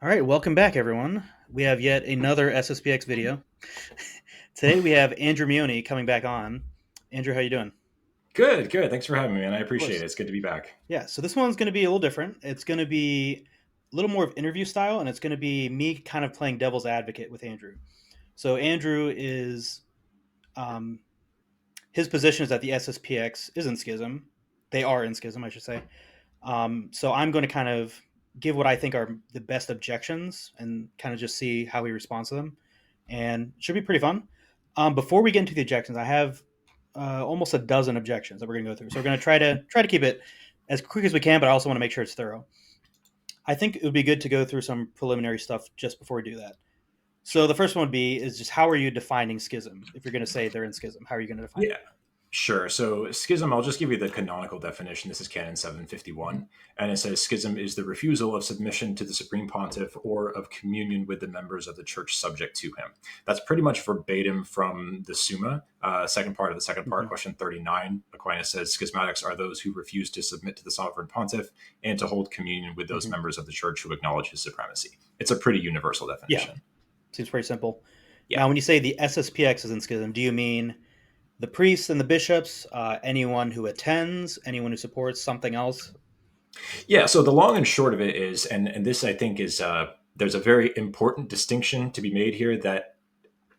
All right, welcome back, everyone. We have yet another SSPX video. Today we have Andrew Mioni coming back on. Andrew, how you doing? Good, good. Thanks for having me, man. I Of appreciate it. course. It's good to be back. Yeah, so this one's going to be a little different. It's going to be a little more of interview style, and it's going to be me kind of playing devil's advocate with Andrew. So Andrew is um, his position is that the SSPX is in schism. They are in schism, I should say. So I'm going to kind of give what I think are the best objections and kind of just see how he responds to them, and it should be pretty fun. Before we get into the objections, I have almost a dozen objections that we're going to go through. So we're going to try to keep it as quick as we can, but I also want to make sure it's thorough. I think it would be good to go through some preliminary stuff just before we do that. So Sure. the first one would be is just how are you defining schism? If you're going to say they're in schism, how are you going to define it? Yeah, sure. So, schism, I'll just give you the canonical definition. This is Canon Mm-hmm. 751. And it says schism is the refusal of submission to the supreme pontiff or of communion with the members of the church subject to him. That's pretty much verbatim from the Summa, second part of the second part, Mm-hmm. question 39. Aquinas says schismatics are those who refuse to submit to the sovereign pontiff and to hold communion with those Mm-hmm. members of the church who acknowledge his supremacy. It's a pretty universal Yeah, definition. seems pretty simple. Yeah. Now, when you say the SSPX is in schism, do you mean the priests and the bishops, anyone who attends, anyone who supports something else? Yeah. So the long and short of it is, and this I think is there's a very important distinction to be made here that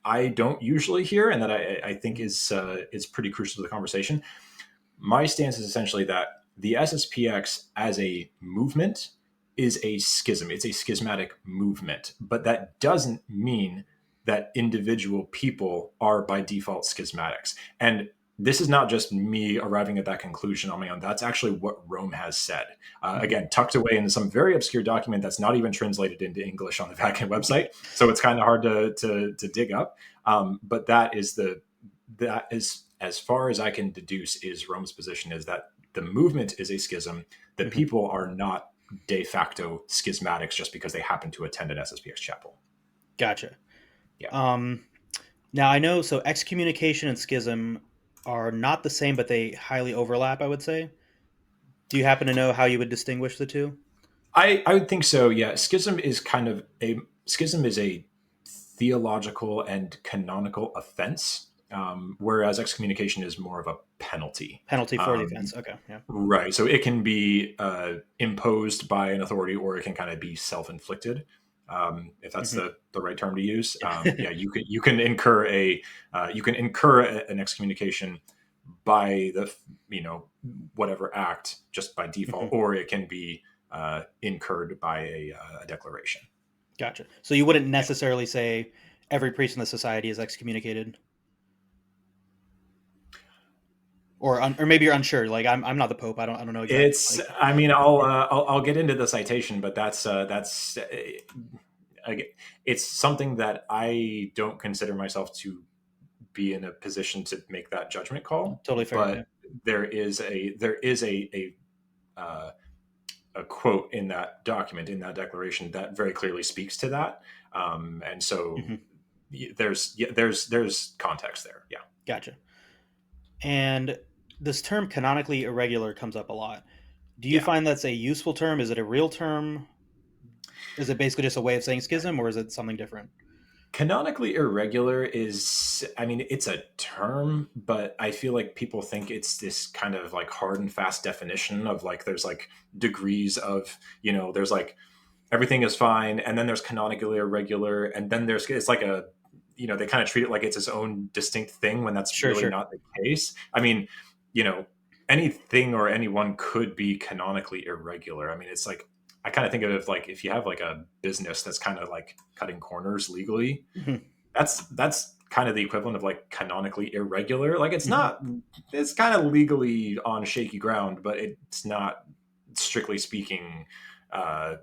I don't usually hear, and that I think is pretty crucial to the conversation. My stance is essentially that the SSPX as a movement is a schism. It's a schismatic movement, but that doesn't mean that individual people are by default schismatics. And this is not just me arriving at that conclusion on my own. That's actually what Rome has said. Mm-hmm. Again, tucked away in some very obscure document that's not even translated into English on the Vatican website. So it's kind of hard to dig up. But that is as far as I can deduce is Rome's position is that the movement is a schism. The Mm-hmm. people are not de facto schismatics just because they happen to attend an SSPX chapel. Gotcha. Yeah. Um, Now I know so excommunication and schism are not the same, but they highly overlap. I would say. Do you happen to know how you would distinguish the two? I would think so. Yeah. Schism is a theological and canonical offense, whereas excommunication is more of a penalty. Penalty for the Um, offense. Okay. Yeah. right. So it can be imposed by an authority, or it can kind of be self-inflicted. If that's Mm-hmm. the right term to use, Yeah. yeah, you can incur an excommunication by the whatever act just by default, Mm-hmm. or it can be incurred by a declaration. Gotcha. So you wouldn't Yeah. necessarily say every priest in the society is excommunicated, or maybe you're unsure. Like I'm not the Pope. I don't know exactly. It's. Like I mean, I'll get into the citation, but again, it's something that I don't consider myself to be in a position to make that judgment call. totally fair. Yeah. But there is a quote in that document, in that declaration, that very clearly speaks to that. And so Mm-hmm. there's context there. Yeah. Gotcha. And this term canonically irregular comes up a lot. Do you Yeah. find that's a useful term? Is it a real term? Is it basically just a way of saying schism, or is it something different? Canonically irregular is, I mean, it's a term, but I feel like people think it's this kind of like hard and fast definition of like there's like degrees of, there's like everything is fine, and then there's canonically irregular, and then there's it's like a, they kind of treat it like it's its own distinct thing when that's Sure, really sure. not the case. I mean, you know, anything or anyone could be canonically irregular. I mean, it's like I kind of think of it like if you have like a business that's kind of like cutting corners legally, Hmm. that's kind of the equivalent of like canonically irregular. Like it's Hmm. not, it's kind of legally on shaky ground, but it's not strictly speaking, uh,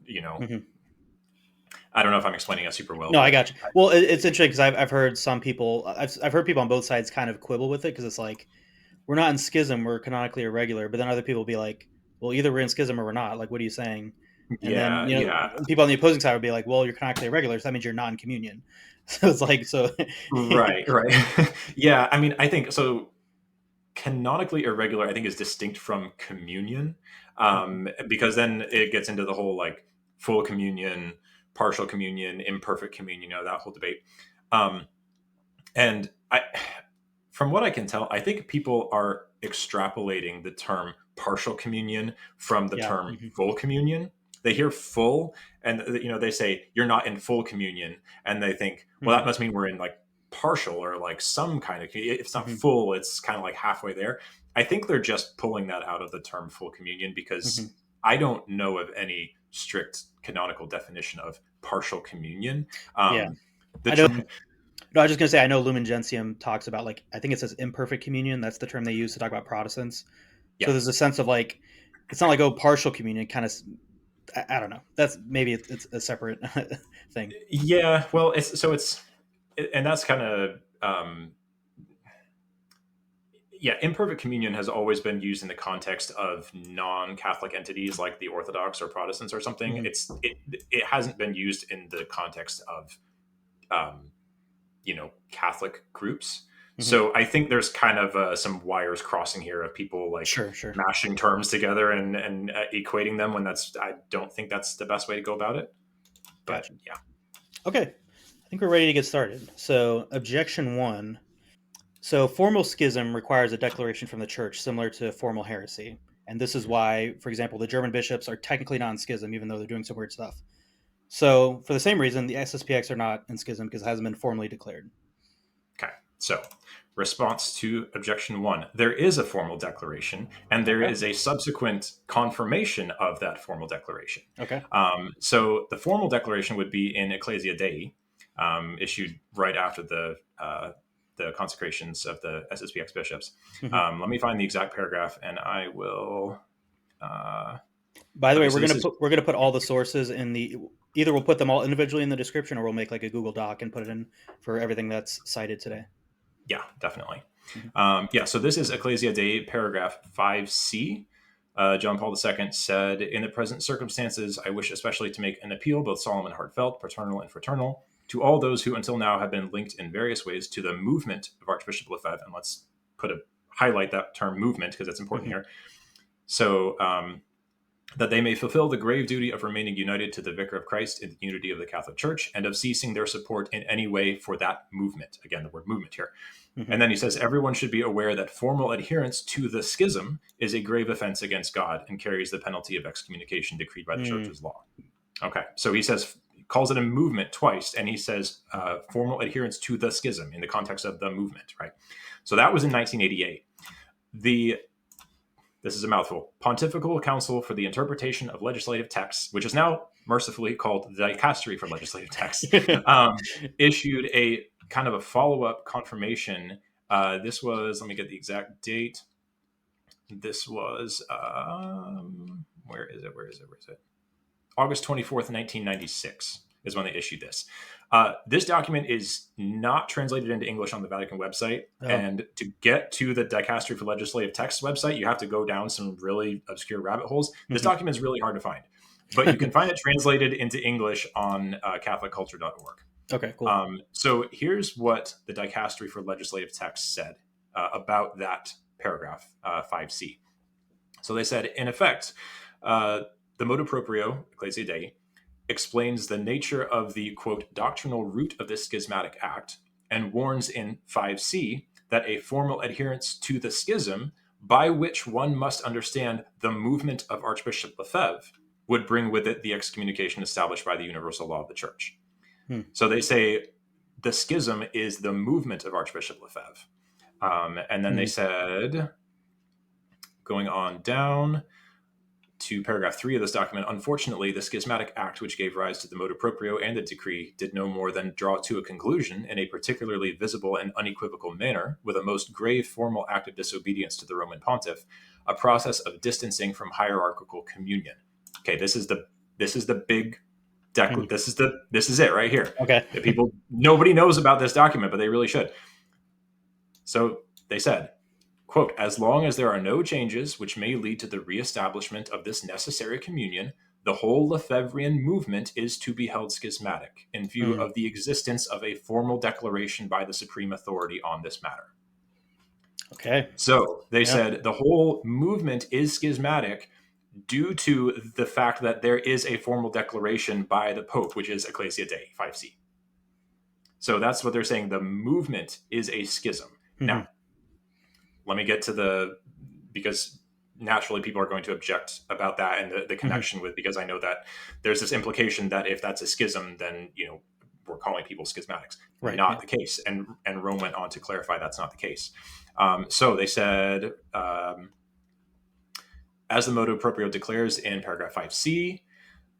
you know, Hmm. I don't know if I'm explaining it super well, No, I but got you. Well, it's interesting because I've heard some people, I've heard people on both sides kind of quibble with it because it's like we're not in schism, we're canonically irregular, but then other people will be like, well, either we're in schism or we're not. Like, what are you saying? And then yeah, yeah, people on the opposing side would be like, well, you're canonically irregular, so that means you're not in communion. So it's like so. right, right. Yeah, I mean, I think so. Canonically irregular, I think, is distinct from communion, because then it gets into the whole like full communion, partial communion, imperfect communion, that whole debate. Um, and from what I can tell, I think people are extrapolating the term partial communion from the Yeah. term full communion. They hear full, and they say you're not in full communion, and they think, well, that must mean we're in like partial or like some kind of. If it's not full, it's kind of like halfway there. I think they're just pulling that out of the term full communion because I don't know of any strict canonical definition of partial communion. Yeah. The I know. term, No, I was just gonna say I know Lumen Gentium talks about like I think it says imperfect communion. That's the term they use to talk about Protestants. So yeah, there's a sense of like it's not like partial communion. Kind of I don't know. That's maybe it's a separate thing. yeah. Well, and that's kind of yeah, imperfect communion has always been used in the context of non-Catholic entities like the Orthodox or Protestants or something. Mm-hmm. It hasn't been used in the context of um, Catholic groups. Mm-hmm. So I think there's kind of some wires crossing here of people like Sure, sure. mashing terms together and equating them when I don't think that's the best way to go about it. But Gotcha. yeah, Okay, I think we're ready to get started. So objection one. So formal schism requires a declaration from the church, similar to formal heresy, and this is why, for example, the German bishops are technically not in schism, even though they're doing some weird stuff. So, for the same reason, the SSPX are not in schism because it hasn't been formally declared. okay. So, response to objection one: there is a formal declaration, and there Okay. is a subsequent confirmation of that formal declaration. Okay. So, the formal declaration would be in Ecclesia Dei, issued right after the consecrations of the SSPX bishops. Hmm. Let me find the exact paragraph, and I will. By the way, Okay, so this is we're gonna put all the sources in the either we'll put them all individually in the description or we'll make like a Google Doc and put it in for everything that's cited today. yeah, definitely. Hmm. Yeah, so this is Ecclesia Dei, paragraph 5c. John Paul II said, in the present circumstances, I wish especially to make an appeal, both solemn and heartfelt, paternal and fraternal, to all those who until now have been linked in various ways to the movement of Archbishop Lefebvre. And let's highlight that term movement because it's important Hmm. here. So, that they may fulfill the grave duty of remaining united to the Vicar of Christ in the unity of the Catholic Church and of ceasing their support in any way for that movement. Again, the word movement here. Hmm. And then he says, everyone should be aware that formal adherence to the schism is a grave offense against God and carries the penalty of excommunication decreed by the Mm. church's law. Okay, so he says, calls it a movement twice, and he says formal adherence to the schism in the context of the movement, right? So that was in 1988. This is a mouthful. Pontifical Council for the Interpretation of Legislative Texts, which is now mercifully called the Dicastery for Legislative Texts, issued a kind of a follow-up confirmation. This was, let me get the exact date. This was, where is it? August 24th, 1996 is when they issued this. This document is not translated into English on the Vatican website. Oh. And to get to the Dicastery for Legislative Texts website, you have to go down some really obscure rabbit holes. This Hmm. document is really hard to find, but you can find it translated into English on CatholicCulture.org. Okay. Cool. So here's what the Dicastery for Legislative Texts said about that paragraph 5c. So they said, in effect, the motu proprio, Ecclesia Dei, explains the nature of the, quote, doctrinal root of this schismatic act and warns in 5c that a formal adherence to the schism, by which one must understand the movement of Archbishop Lefebvre, would bring with it the excommunication established by the universal law of the church. Hmm. So they say the schism is the movement of Archbishop Lefebvre. And then they Hmm. said, going on down to paragraph 3 of this document, unfortunately, the schismatic act which gave rise to the motu proprio and the decree did no more than draw to a conclusion in a particularly visible and unequivocal manner, with a most grave formal act of disobedience to the Roman pontiff, a process of distancing from hierarchical communion. Okay, this is the big Hmm. this is it right here. Okay. Nobody knows about this document, but they really should. So they said, quote, as long as there are no changes which may lead to the reestablishment of this necessary communion, the whole Lefebvrean movement is to be held schismatic in view Hmm. of the existence of a formal declaration by the supreme authority on this matter. Okay. So they Yeah. said the whole movement is schismatic due to the fact that there is a formal declaration by the Pope, which is Ecclesia Dei 5C. So that's what they're saying. The movement is a schism. Now, Hmm. let me get to because naturally people are going to object about that and the Hmm. connection with, because I know that there's this implication that if that's a schism, then, we're calling people schismatics. Right. Not Yeah. the case. And Rome went on to clarify that's not the case. So they said, as the motu proprio declares in paragraph 5c,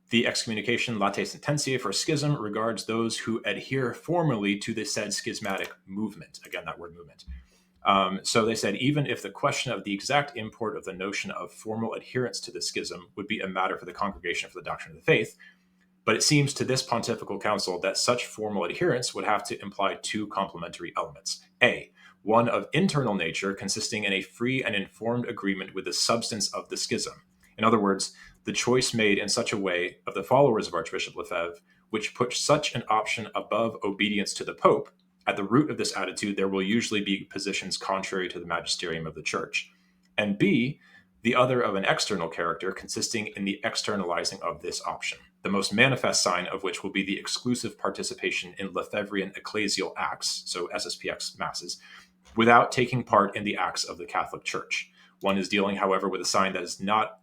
the excommunication late sententia for schism regards those who adhere formally to the said schismatic movement. Again, that word movement. So they said, even if the question of the exact import of the notion of formal adherence to the schism would be a matter for the Congregation for the Doctrine of the Faith, but it seems to this pontifical council that such formal adherence would have to imply two complementary elements. A, one of internal nature, consisting in a free and informed agreement with the substance of the schism. In other words, the choice made in such a way of the followers of Archbishop Lefebvre, which puts such an option above obedience to the Pope. At the root of this attitude, there will usually be positions contrary to the magisterium of the Church. And B, the other of an external character, consisting in the externalizing of this option, the most manifest sign of which will be the exclusive participation in Lefebvrean ecclesial acts, so SSPX masses, without taking part in the acts of the Catholic Church. One is dealing, however, with a sign that is not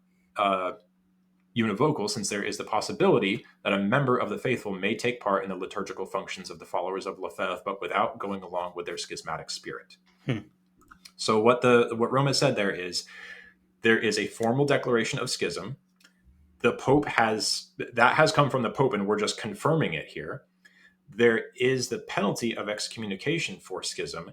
univocal, since there is the possibility that a member of the faithful may take part in the liturgical functions of the followers of Lefebvre, but without going along with their schismatic spirit. Hmm. So what Rome has said there is a formal declaration of schism. The Pope has come from the Pope, and we're just confirming it here. There is the penalty of excommunication for schism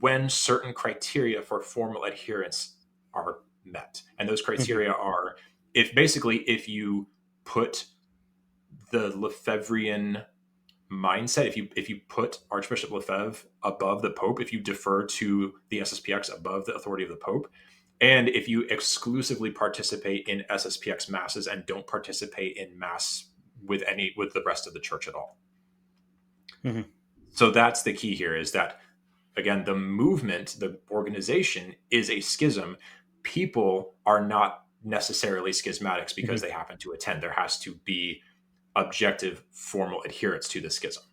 when certain criteria for formal adherence are met. And those Hmm. criteria are, if you put the Lefebvrean mindset, if you put Archbishop Lefebvre above the Pope, if you defer to the SSPX above the authority of the Pope, and if you exclusively participate in SSPX masses and don't participate in mass with the rest of the church at all. Hmm. So that's the key here, is that, again, the movement, the organization is a schism. People are not necessarily schismatics because Hmm. they happen to attend. There has to be objective formal adherence to the schism.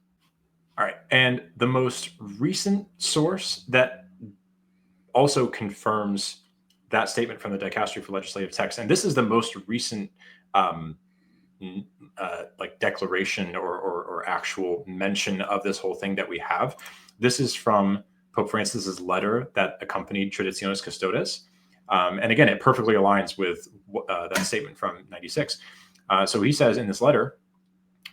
All right. And the most recent source that also confirms that statement from the Dicastery for Legislative Text, and this is the most recent um, like declaration or actual mention of this whole thing that we have. This is from Pope Francis's letter that accompanied Traditionis Custodes. And again, it perfectly aligns with that statement from 96. So he says in this letter,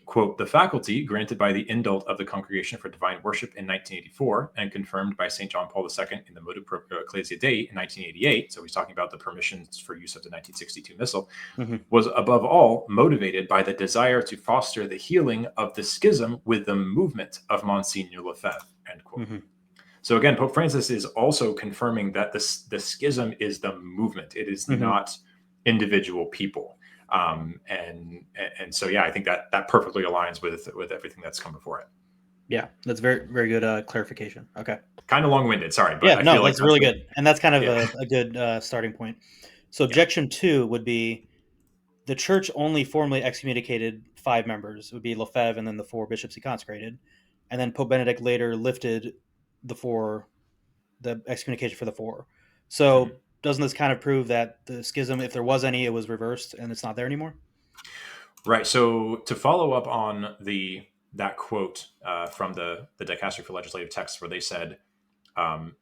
quote, the faculty granted by the indult of the Congregation for Divine Worship in 1984 and confirmed by St. John Paul II in the Motu Proprio Ecclesia Dei in 1988, so he's talking about the permissions for use of the 1962 Missal, Hmm. was above all motivated by the desire to foster the healing of the schism with the movement of Monsignor Lefebvre, end quote. Hmm. So again, Pope Francis is also confirming that the schism is the movement. It is Hmm. not individual people. And so, yeah, I think that perfectly aligns with everything that's come before it. Yeah, that's very very good clarification. Okay. Kind of long-winded, sorry, but Yeah, I no, feel like that's that's really good, and that's kind of yeah, a good starting point. So yeah. objection two would be the church only formally excommunicated five members. It would be Lefebvre and then the four bishops he consecrated, and then Pope Benedict later lifted the excommunication for the four. Mhm. So doesn't this kind of prove that the schism, if there was any, it was reversed and it's not there anymore? Right. So to follow up on that quote from the Dicastery for Legislative Texts, where they said,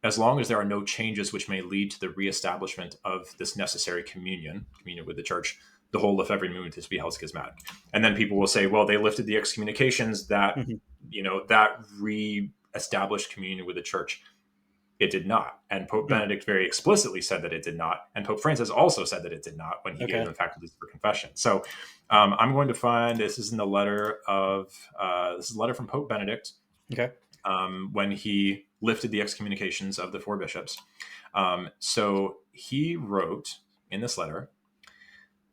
as long as there are no changes which may lead to the reestablishment of this necessary communion with the church, the whole Lefebvre movement is to be held schismatic. And then people will say, well, they lifted the excommunications that, Hmm. that re-established communion with the church. It did not. And Pope Hmm. Benedict very explicitly said that it did not. And Pope Francis also said that it did not when he gave Okay. them faculties for confession. So I'm going to find, this is in the letter of, this is a letter from Pope Benedict Okay. when he lifted the excommunications of the four bishops. So he wrote in this letter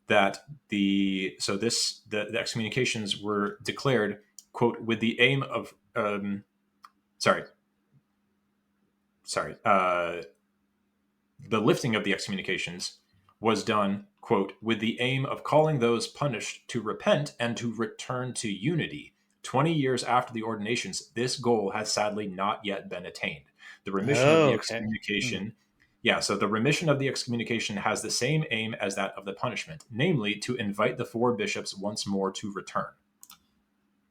that the excommunications were declared, quote, with the aim of sorry sorry the lifting of the excommunications was done, quote, with the aim of calling those punished to repent and to return to unity. 20 years after the ordinations, this goal has sadly not yet been attained. The remission of Oh, the okay. Hmm. excommunication, yeah, so the remission of the excommunication has the same aim as that of the punishment, namely to invite the four bishops once more to return.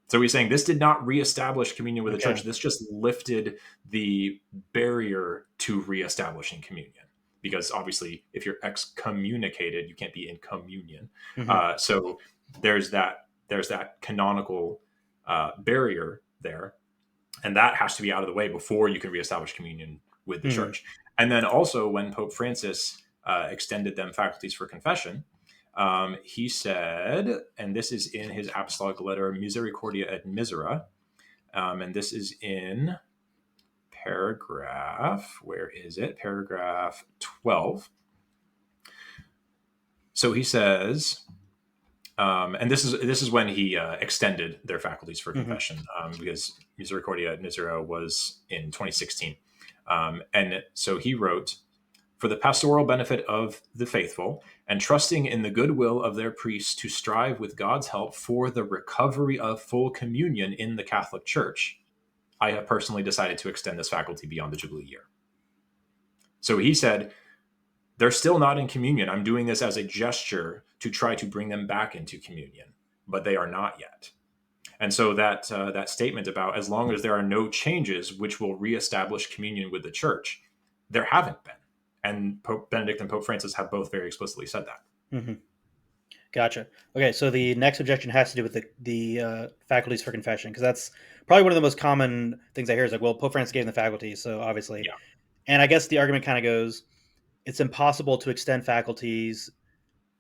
So he's saying this did not reestablish communion with the Okay. church. This just lifted the barrier to reestablishing communion. Because obviously, if you're excommunicated, you can't be in communion. Hmm. So there's that canonical barrier there, and that has to be out of the way before you can reestablish communion with the Hmm. church. And then also, when Pope Francis extended them faculties for confession, he said, and this is in his apostolic letter Misericordia et Misera, and this is in paragraph, where is it? Paragraph 12. So he says, and this is when he extended their faculties for Hmm. confession, because Misericordia et Misera was in 2016. And so he wrote, for the pastoral benefit of the faithful, and trusting in the goodwill of their priests to strive with God's help for the recovery of full communion in the Catholic Church, I have personally decided to extend this faculty beyond the Jubilee year. So he said, they're still not in communion. I'm doing this as a gesture to try to bring them back into communion, but they are not yet. And so that statement about as long as there are no changes which will reestablish communion with the church, there haven't been. And Pope Benedict and Pope Francis have both very explicitly said that. Hmm. Gotcha. Okay, so the next objection has to do with the faculties for confession, because that's probably one of the most common things I hear is like, well, Pope Francis gave them the faculties, so obviously, Yeah. and I guess the argument kind of goes, it's impossible to extend faculties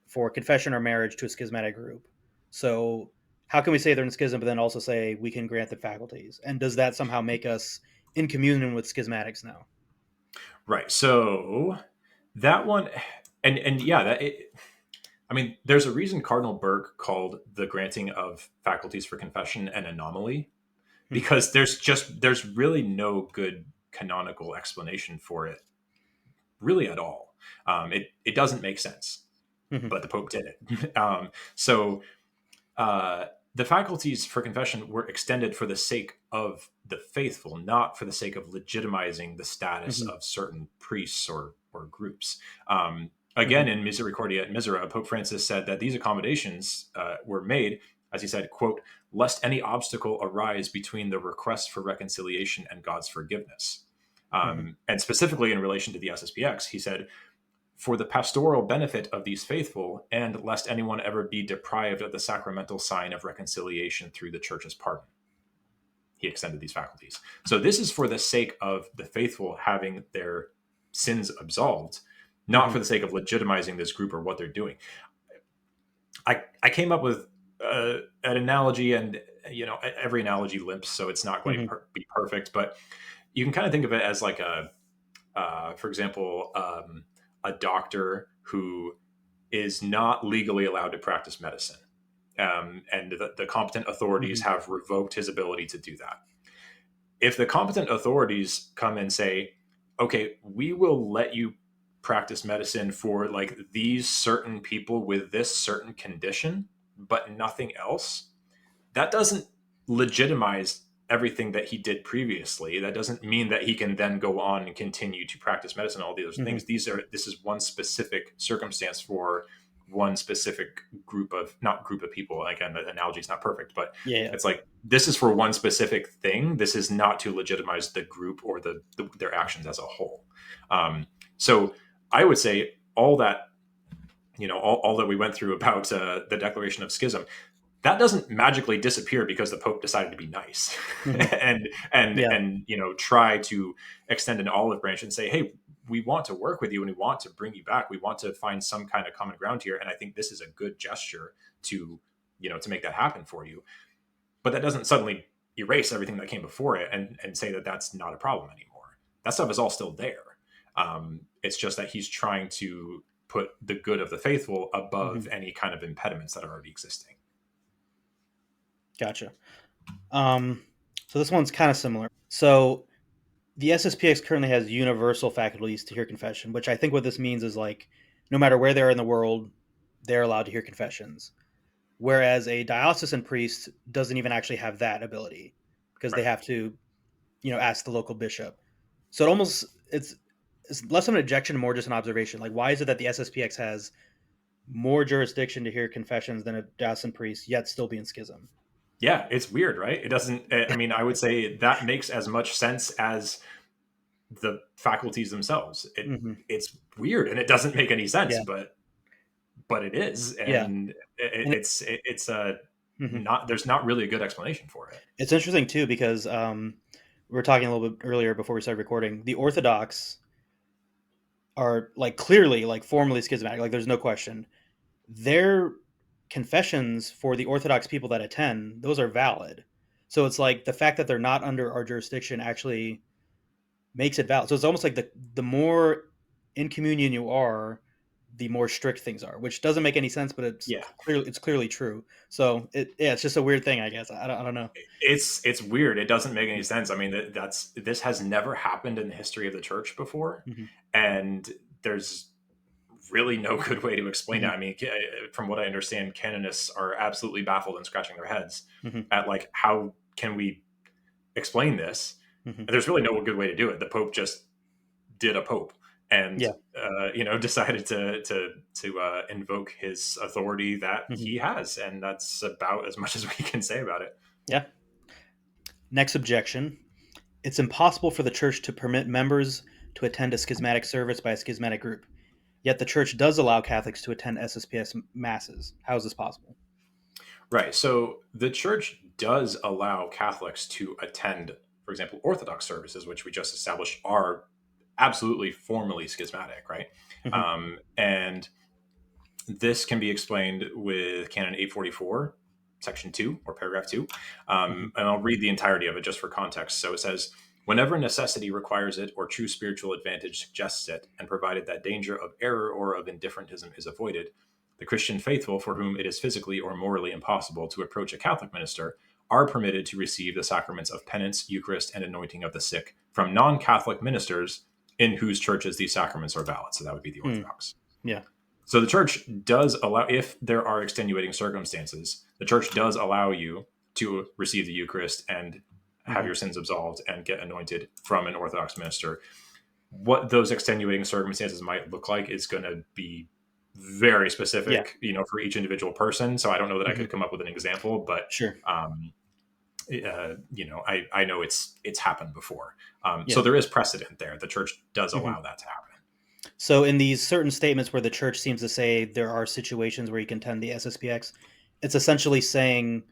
for confession or marriage to a schismatic group. So how can we say they're in schism, but then also say we can grant the faculties? And does that somehow make us in communion with schismatics now? Right. So that one, and yeah, I mean, there's a reason Cardinal Burke called the granting of faculties for confession an anomaly, because there's really no good canonical explanation for it, really at all. It doesn't make sense, Mm-hmm. but the Pope did it. So uh, the faculties for confession were extended for the sake of the faithful, not for the sake of legitimizing the status Mm-hmm. of certain priests or groups. Mm-hmm. Again, in Misericordia et Misera, Pope Francis said that these accommodations were made, as he said, quote, lest any obstacle arise between the request for reconciliation and God's forgiveness. Mm-hmm. And specifically in relation to the SSPX, he said, for the pastoral benefit of these faithful, and lest anyone ever be deprived of the sacramental sign of reconciliation through the church's pardon. He extended these faculties. So this is for the sake of the faithful having their sins absolved, not Mm-hmm. for the sake of legitimizing this group or what they're doing. I came up with an analogy, and every analogy limps, so it's not going to Mm-hmm. be perfect, but you can kind of think of it as like for example, a doctor who is not legally allowed to practice medicine. And the competent authorities Mm-hmm. have revoked his ability to do that. If the competent authorities come and say, okay, we will let you practice medicine for like these certain people with this certain condition, but nothing else, that doesn't legitimize everything that he did previously. That doesn't mean that he can then go on and continue to practice medicine, all these Mm-hmm. things. This is one specific circumstance for one specific group of, not group of people. Again, the analogy is not perfect, but Yeah. it's like this is for one specific thing. This is not to legitimize the group or their actions as a whole. So I would say all that, all that we went through about the declaration of schism, that doesn't magically disappear because the Pope decided to be nice Mm-hmm. and and Yeah. and try to extend an olive branch and say, hey, we want to work with you and we want to bring you back. We want to find some kind of common ground here, and I think this is a good gesture to to make that happen for you. But that doesn't suddenly erase everything that came before it and say that that's not a problem anymore. That stuff is all still there. It's just that he's trying to put the good of the faithful Mm-hmm. above any kind of impediments that are already existing. Gotcha. Um, so this one's kind of similar. So the SSPX currently has universal faculties to hear confession, which I think what this means is like no matter where they are in the world, they're allowed to hear confessions. Whereas a diocesan priest doesn't even actually have that ability because they Right. have to, ask the local bishop. So it almost it's less of an objection, more just an observation. Like, why is it that the SSPX has more jurisdiction to hear confessions than a diocesan priest, yet still be in schism? Yeah, it's weird, right? It doesn't. I mean, I would say that makes as much sense as the faculties themselves. Hmm. It's weird and it doesn't make any sense, Yeah, but it is, yeah, and and it's a mhm. not there's not really a good explanation for it. It's interesting too because we were talking a little bit earlier before we started recording. The Orthodox are like clearly like formally schismatic. Like, there's no question. Their confessions for the Orthodox people that attend, those are valid. So it's like the fact that they're not under our jurisdiction actually makes it valid. So it's almost like the more in communion you are, the more strict things are, which doesn't make any sense, but Yeah, it's clearly true. So yeah, it's just a weird thing, I guess. I don't know. it's weird. It doesn't make any Mhm. sense. I mean, this has never happened in the history of the church before, Mhm. and there's really no good way to explain it. Mhm. I mean, from what I understand, canonists are absolutely baffled and scratching their heads Mhm. at like how can we explain this? Mhm. And there's really no good way to do it. The Pope just did a Pope, and Yeah. decided to invoke his authority that Mhm. he has, and that's about as much as we can say about it. Yeah. Next objection: it's impossible for the church to permit members to attend a schismatic service by a schismatic group. Yet the church does allow Catholics to attend SSPS masses. How is this possible? Right. So the church does allow Catholics to attend, for example, Orthodox services, which we just established are absolutely formally schismatic, right? Hmm. And this can be explained with Canon 844, Section 2, or Paragraph 2. Hmm. And I'll read the entirety of it just for context. So it says, whenever necessity requires it or true spiritual advantage suggests it, and provided that danger of error or of indifferentism is avoided, the Christian faithful for whom it is physically or morally impossible to approach a Catholic minister are permitted to receive the sacraments of penance, Eucharist, and anointing of the sick from non Catholic ministers in whose churches these sacraments are valid. So that would be the Hmm. Orthodox. Yeah. So the church does allow, if there are extenuating circumstances, the church does allow you to receive the Eucharist and have Hmm. your sins absolved and get anointed from an Orthodox minister. What those extenuating circumstances might look like is going to be very Yeah. specific, for each individual person. So I don't know that I Hmm. could come up with an example, but Sure. um, I know it's happened before. So Yeah. there is precedent there. The church does Hmm. allow that to happen. So in these certain statements where the church seems to say there are situations where you can attend the SSPX, it's essentially saying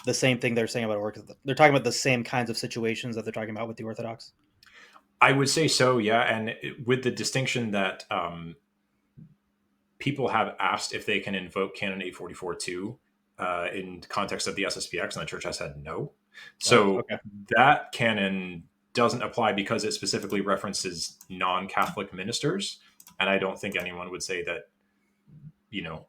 the same thing they're saying about Orthodox. They're talking about the same kinds of situations that they're talking about with the Orthodox. I would say so, yeah, and with the distinction that people have asked if they can invoke Canon 844 too in context of the SSPX, and the church has said no. Oh, So okay. that canon doesn't apply because it specifically references non-Catholic ministers, and I don't think anyone would say that you know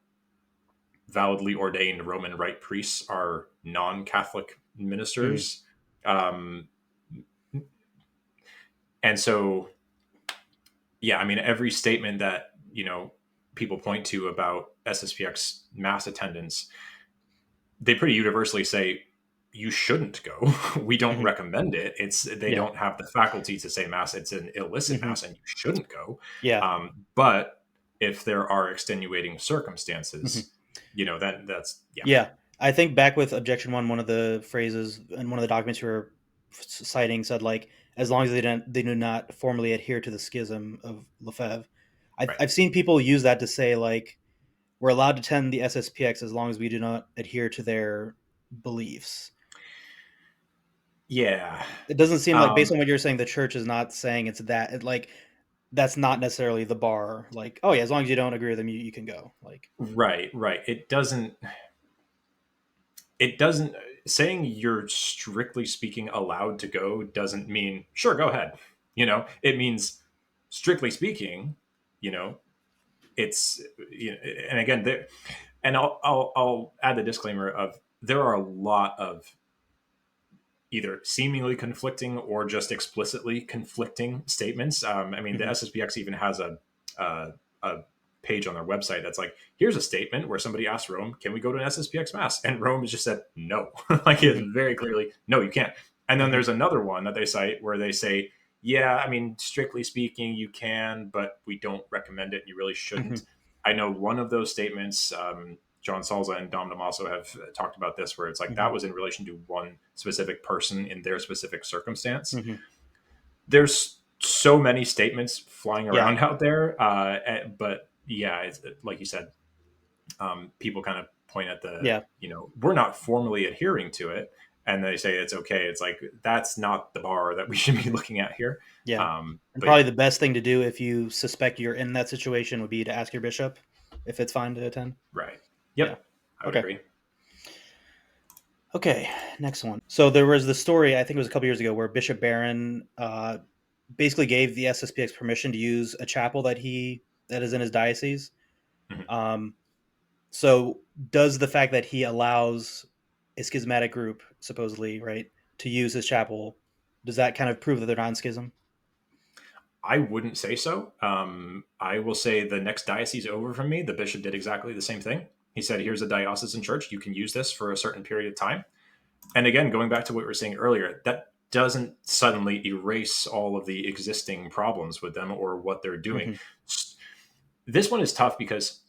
validly ordained Roman Rite priests are non-Catholic Hmm. ministers. Um, and so yeah, I mean, every statement that people point to about SSPX mass attendance, they pretty universally say you shouldn't go. We don't Hmm. recommend it. They Yeah. don't have the faculty to say mass. It's an illicit Hmm. mass, and you shouldn't go. Yeah. But if there are extenuating Hmm. circumstances, then that's yeah, Yeah. I think back with objection one of the phrases in one of the documents you were citing said like, as long as they do not formally adhere to the schism of Lefebvre. right, I've seen people use that to say like we're allowed to attend the SSPX as long as we do not adhere to their beliefs. yeah. It doesn't seem like, based Um, on what you're saying, the church is not saying it's that. Like, that's not necessarily the bar. Like, oh yeah, as long as you don't agree with them, you can go. Like, right, right. It doesn't saying you're strictly speaking allowed to go doesn't mean sure go ahead. It means strictly speaking, you know it's and again there, and I'll add the disclaimer of there are a lot of either seemingly conflicting or just explicitly conflicting statements. I mean, the mhm. SSPX even has a page on their website that's like, here's a statement where somebody asked Rome, can we go to an SSPX mass? And Rome has just said no. Like it's Hmm. very clearly, no, you can't. And then Hmm. there's another one that they cite where they say, yeah, I mean, strictly speaking, you can, but we don't recommend it. You really shouldn't. Hmm. I know one of those statements, John Salza and Dom Damaso have talked about this, where it's like Hmm. that was in relation to one specific person in their specific circumstance. Hmm. There's so many statements flying Yeah. around out there, but yeah, it's, like you said, people kind of point at the, Yeah. we're not formally adhering to it, and they say it's okay. It's like that's not the bar that we should be looking at here. Yeah. And But yeah, probably the best thing to do if you suspect you're in that situation would be to ask your bishop if it's fine to attend. right. Yeah. Yep, I would Okay. agree. Okay. Next one. So there was the story, I think it was a couple years ago, where Bishop Barron basically gave the SSPX permission to use a chapel that is in his diocese. Mhm. Um, so does the fact that he allows a schismatic group, supposedly, right, to use his chapel, does that kind of prove that they're not in schism? I wouldn't say so. I will say the next diocese over from me, the bishop did exactly the same thing. He said, here's a diocesan church. You can use this for a certain period of time. And again, going back to what we were saying earlier, that doesn't suddenly erase all of the existing problems with them or what they're doing. Hmm. This one is tough because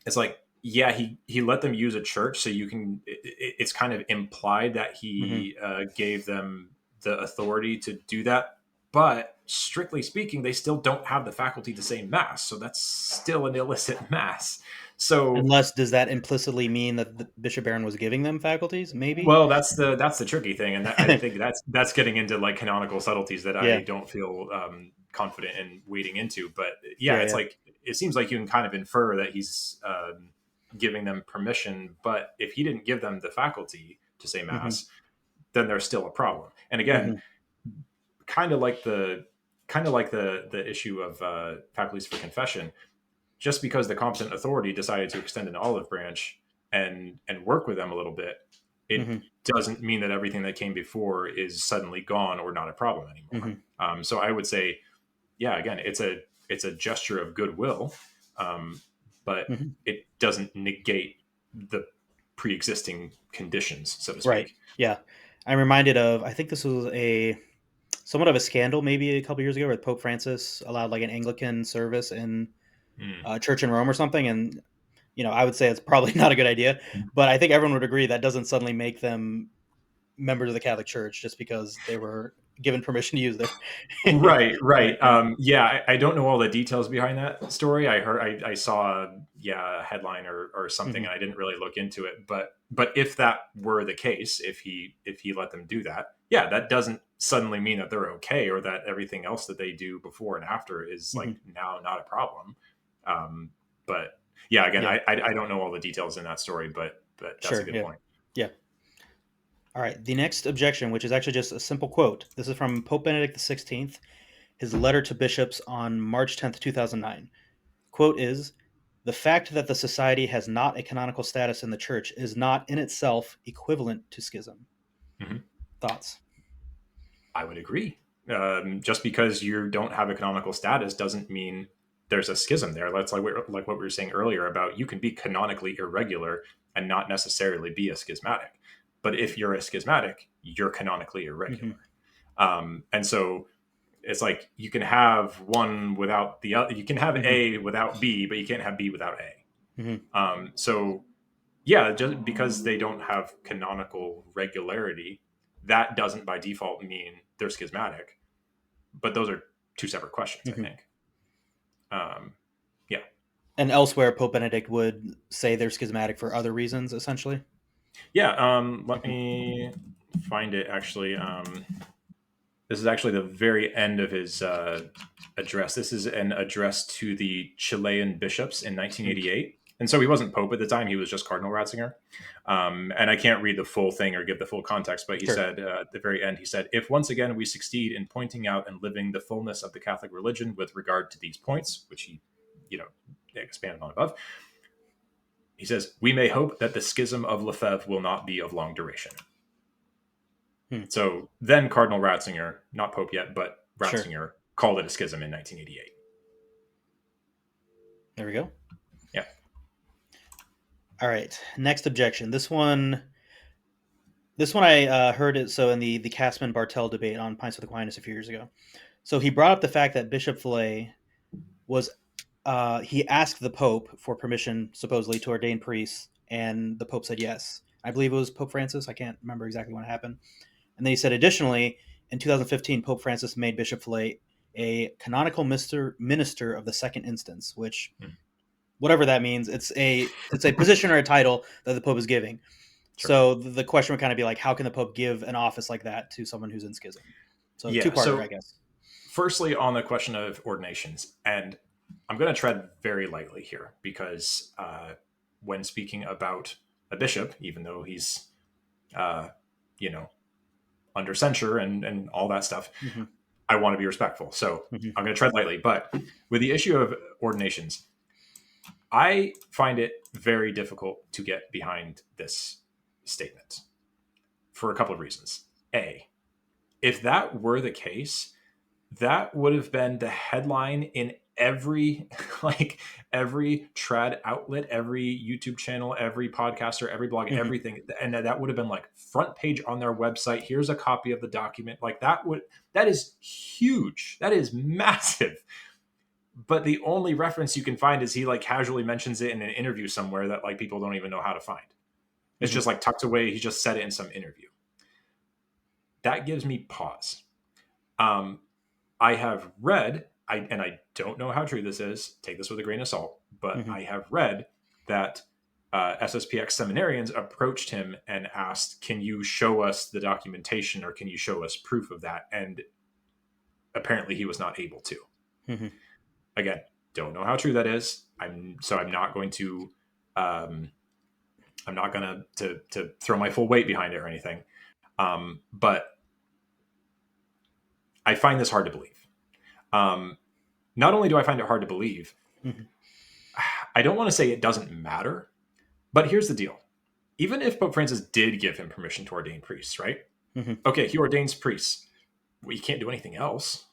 it's like, yeah, he let them use a church, so you can. It's kind of implied that Hmm. he gave them the authority to do that, but strictly speaking, they still don't have the faculty to say mass, so that's still an illicit mass. So, Unless, does that implicitly mean that the Bishop Barron was giving them faculties? Maybe. well, that's the tricky thing, and I think that's getting into like canonical subtleties that I Yeah. don't feel confident in wading into. But yeah, Yeah. it's Yeah. like it seems like you can kind of infer that he's giving them permission, but if he didn't give them the faculty to say Hmm. mass, then there's still a problem. And again, Hmm. kind of like the issue of faculties for confession, just because the competent authority decided to extend an olive branch and work with them a little bit, it Hmm. doesn't mean that everything that came before is suddenly gone or not a problem anymore. Hmm. So I would say, yeah, again, it's a gesture of goodwill, um, but Hmm. it doesn't negate the pre-existing conditions, so to Right. speak. Yeah. I'm reminded of, I think this was a somewhat of a scandal maybe a couple years ago where Pope Francis allowed like an Anglican service in Mm. a church in Rome or something. And, I would say it's probably not a good idea, but I think everyone would agree that doesn't suddenly make them members of the Catholic Church just because they were given permission to use their. Right, right. Right. Yeah. Yeah, I don't know all the details behind that story. I saw a headline or something, Hmm. and I didn't really look into it. But if that were the case, if he let them do that, yeah, that doesn't suddenly mean that they're okay or that everything else that they do before and after is like Hmm. now not a problem. But yeah, again, Yeah. I don't know all the details in that story, but that's a Sure. good Yeah. point. Yeah. All right. The next objection, which is actually just a simple quote. This is from Pope Benedict XVI, his letter to bishops on March 10th, 2009. Quote is, "The fact that the society has not a canonical status in the church is not in itself equivalent to schism." Mhm. Thoughts? I would agree. Just because you don't have a canonical status doesn't mean there's a schism there. That's like what we were saying earlier about you can be canonically irregular and not necessarily be a schismatic. But if you're a schismatic, you're canonically irregular. Hmm. And so it's like you can have one without the other. You can have Hmm. A without B, but you can't have B without A. Hmm. So yeah, just because they don't have canonical regularity, that doesn't by default mean they're schismatic. But those are two separate questions, I Hmm. think. Um, yeah, And elsewhere, Pope Benedict would say they're schismatic for other reasons, essentially. yeah. Let Hmm. me find it. Actually, this is actually the very end of his address. This is an address to the Chilean bishops in Hmm. 1988. And so he wasn't Pope at the time, he was just Cardinal Ratzinger. And I can't read the full thing or give the full context, but he Sure. said at the very end, he said, if once again we succeed in pointing out and living the fullness of the Catholic religion with regard to these points, which he, you know, expanded on above, he says, we may hope that the schism of Lefebvre will not be of long duration. Hmm. So then Cardinal Ratzinger, not Pope yet, but Sure. Ratzinger, called it a schism in 1988. There we go. Yeah. All right. Next objection. This one I heard it so in the Castman Bartel debate on Pints with Aquinas a few years ago. So he brought up the fact that Bishop Fillet was he asked the Pope for permission supposedly to ordain priests, and the Pope said yes. I believe it was Pope Francis. I can't remember exactly when it happened. And then he said additionally, in 2015, Pope Francis made Bishop Fillet a canonical minister of the second instance, which Mm. whatever that means, it's a position or a title that the Pope is giving. Sure. So the question would kind of be like, how can the Pope give an office like that to someone who's in schism? So Yeah. two-parter, I So, guess. firstly, on the question of ordinations, and I'm going to tread very lightly here because when speaking about a bishop, even though he's, uh, you know, under censure and all that stuff, Mm-hmm. I want to be respectful. So Mm-hmm. I'm going to tread lightly. But with the issue of ordinations, I find it very difficult to get behind this statement for a couple of reasons. A, if that were the case, that would have been the headline in every every trad outlet, every YouTube channel, every podcaster, every blog, Mm-hmm. everything, and that would have been like front page on their website. Here's a copy of the document. Like that is huge. That is massive. But the only reference you can find is he like casually mentions it in an interview somewhere that like people don't even know how to find. It's Mm-hmm. just like tucked away. He just said it in some interview. That gives me pause. Um, I have read, and I don't know how true this is, take this with a grain of salt, but Mm-hmm. I have read that SSPX seminarians approached him and asked, can you show us the documentation or can you show us proof of that? And apparently he was not able to. Mm-hmm. Again, don't know how true that is. I'm not going to um, I'm not going to throw my full weight behind it or anything. But I find this hard to believe. Um, Not only do I find it hard to believe, Mm-hmm. I don't want to say it doesn't matter, but here's the deal. Even if Pope Francis did give him permission to ordain priests, right? Mm-hmm. Okay, he ordains priests. Well, he can't do anything else.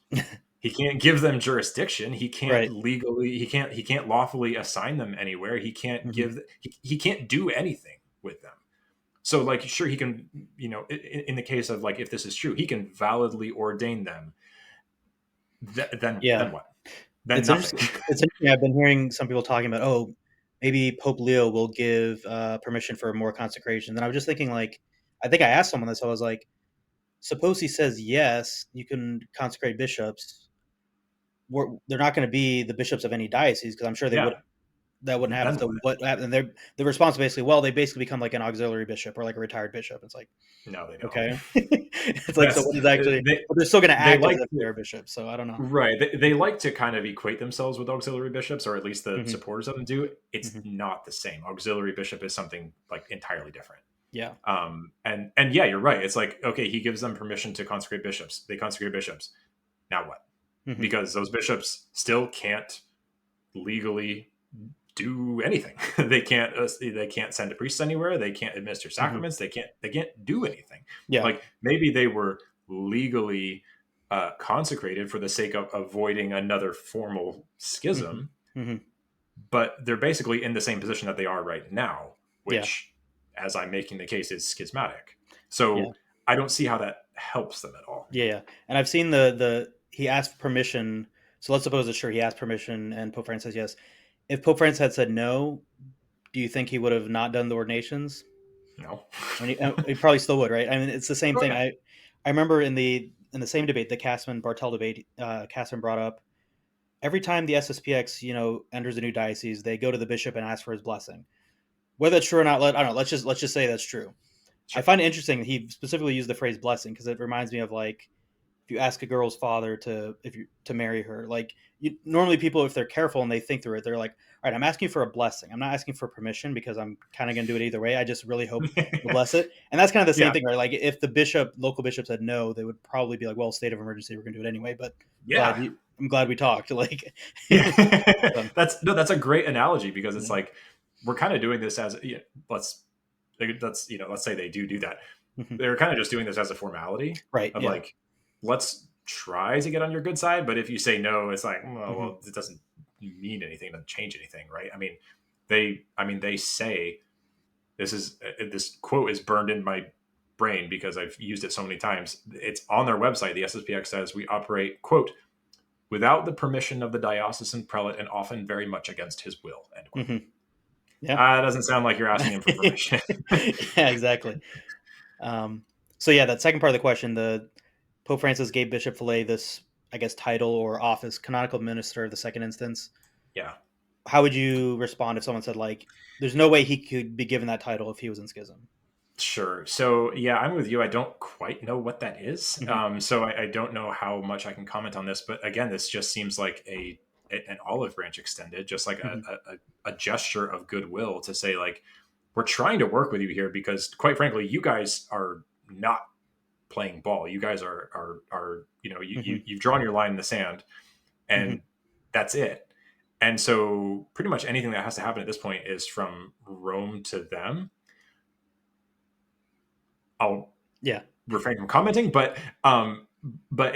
He can't give them jurisdiction. He can't Right. legally, he can't lawfully assign them anywhere. He can't Mm-hmm. he can't do anything with them. So like, sure, he can, in the case of like, if this is true, he can validly ordain them. Then Yeah. what? Then It's nothing. interesting. It's interesting. I've been hearing some people talking about, oh, maybe Pope Leo will give permission for more consecration. And I was just thinking, like, I think I asked someone this. I was like, suppose he says yes, you can consecrate bishops. They're not going to be the bishops of any diocese because I'm sure they would Yeah. that wouldn't happen. Then So what? what happened? They're the response basically, well, they basically become like an auxiliary bishop or like a retired bishop. It's like, No, they don't. okay, it's like, so That's what is actually? they But they're still going to they act as like if to, they're a bishop. So I don't know. right. They like to kind of equate themselves with auxiliary bishops, or at least the Hmm. supporters of them do. It's Hmm. not the same. Auxiliary bishop is something like entirely different. Yeah. And yeah, you're right. It's like, okay, he gives them permission to consecrate bishops. They consecrate bishops. Now what? Hmm. Because those bishops still can't legally do anything. They can't send a priest anywhere. They can't administer Hmm. sacraments. They can't do anything. Yeah. Like maybe they were legally consecrated for the sake of avoiding another formal Hmm. schism, Hmm. but they're basically in the same position that they are right now, Yeah. which, as I'm making the case, is schismatic. Yeah. So I don't see how that helps them at all. Yeah. Yeah. And I've seen the he asked permission. So let's suppose it's true. He asked permission, and Pope Francis says yes. If Pope Francis had said no, do you think he would have not done the ordinations? No. I mean, he probably still would, right? I mean, it's the same Oh thing. yeah. I remember in the same debate, the Castman Bartel debate, Castman brought up every time the SSPX enters a new diocese, they go to the bishop and ask for his blessing. Whether it's true or not, I don't know. Let's just say that's true. I Sure. find it interesting that he specifically used the phrase blessing because it reminds me of like if you ask a girl's father to marry her, like normally people, if they're careful and they think through it, they're like, all right, I'm asking for a blessing. I'm not asking for permission because I'm kind of going to do it either way. I just really hope you'll bless it. And that's kind of the same Yeah. thing, right? Like if the local bishop said no, they would probably be like, well, state of emergency, we're going to do it anyway. But Yeah. I'm glad we talked. Like, Yeah. so, That's a great analogy because it's yeah. like we're kind of doing this as, let's let's say they do that. Mhm. They're kind of just doing this as a formality Right. of Yeah. like, let's try to get on your good side, but if you say no, it's like, Hmm. well, it doesn't mean anything. It doesn't change anything, right? They say this quote is burned in my brain because I've used it so many times. It's on their website. The SSPX says we operate, quote, without the permission of the diocesan prelate and often very much against his will, end quote. Hmm. Yeah. It doesn't sound like you're asking him for permission. Yeah, exactly. Um, so yeah, that second part of the question, the Pope Francis gave Bishop Fillet this, I guess, title or office, canonical minister of the second instance. Yeah. How would you respond if someone said like, "There's no way he could be given that title if he was in schism"? Sure. So yeah, I'm with you. I don't quite know what that is. Hmm. So I don't know how much I can comment on this. But again, this just seems like an olive branch extended, just like Hmm. a gesture of goodwill to say like, we're trying to work with you here because quite frankly, you guys are not playing ball. You guys are Hmm. you've drawn your line in the sand, Hmm. and that's it. And so pretty much anything that has to happen at this point is from Rome to them. I'll Yeah. refrain from commenting, but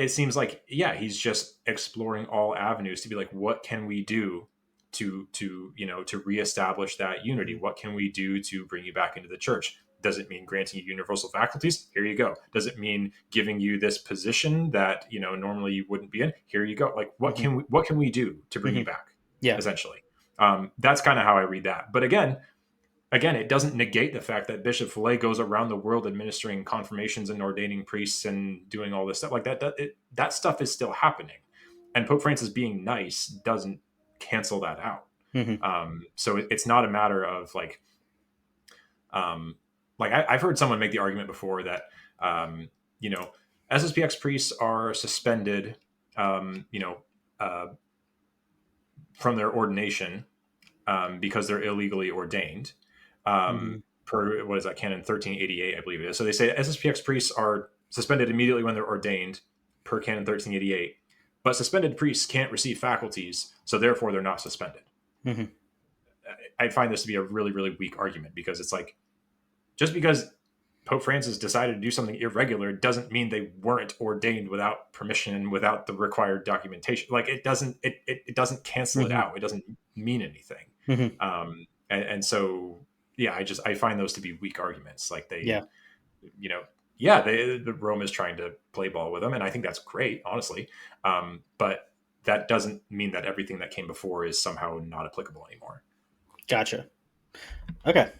it seems like yeah, he's just exploring all avenues to be like, what can we do to reestablish that unity? Hmm. What can we do to bring you back into the church? Does it mean granting you universal faculties? Here you go. Does it mean giving you this position that normally you wouldn't be in? Here you go. Like Hmm. what can we do to bring Hmm. you back? Yeah. Essentially, that's kind of how I read that. But again, it doesn't negate the fact that Bishop Fillet goes around the world administering confirmations and ordaining priests and doing all this stuff like that. That stuff is still happening, and Pope Francis being nice doesn't cancel that out. Hmm. So it's not a matter of um, I've heard someone make the argument before that um, you know SSPX priests are suspended, um, you know, uh, from their ordination because they're illegally ordained. Hmm. Per what is that, Canon 1388, I believe it is. So they say SSPX priests are suspended immediately when they're ordained, per Canon 1388, but suspended priests can't receive faculties, so therefore they're not suspended. Hmm. I find this to be a really, really weak argument because it's like just because Pope Francis decided to do something irregular doesn't mean they weren't ordained without permission, without the required documentation. Like it doesn't cancel it Hmm. out. It doesn't mean anything. Hmm. And so yeah, I find those to be weak arguments. Like Yeah. you know, yeah, the Rome is trying to play ball with them, and I think that's great, honestly. But that doesn't mean that everything that came before is somehow not applicable anymore. Gotcha. Okay.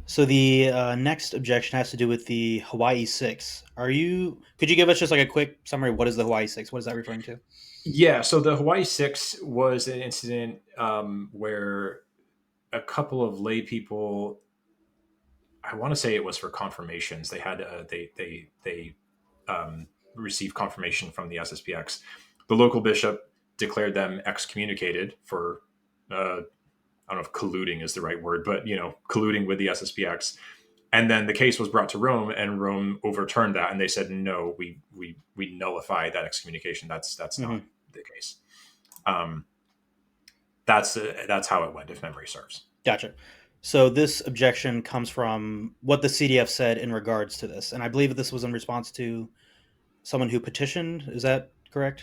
So the next objection has to do with the Hawaii Six. Could you give us just like a quick summary? What is the Hawaii Six? What is that referring to? Yeah, so the Hawaii Six was an incident where a couple of lay people, I want to say it was for confirmations. They had they received confirmation from the SSPX. The local bishop declared them excommunicated for I don't know if colluding is the right word, but colluding with the SSPX. And then the case was brought to Rome, and Rome overturned that, and they said, no, we nullify that excommunication. That's not Hmm. the case. Um, that's how it went, if memory serves. Gotcha. So this objection comes from what the CDF said in regards to this, and I believe that this was in response to someone who petitioned. Is that correct?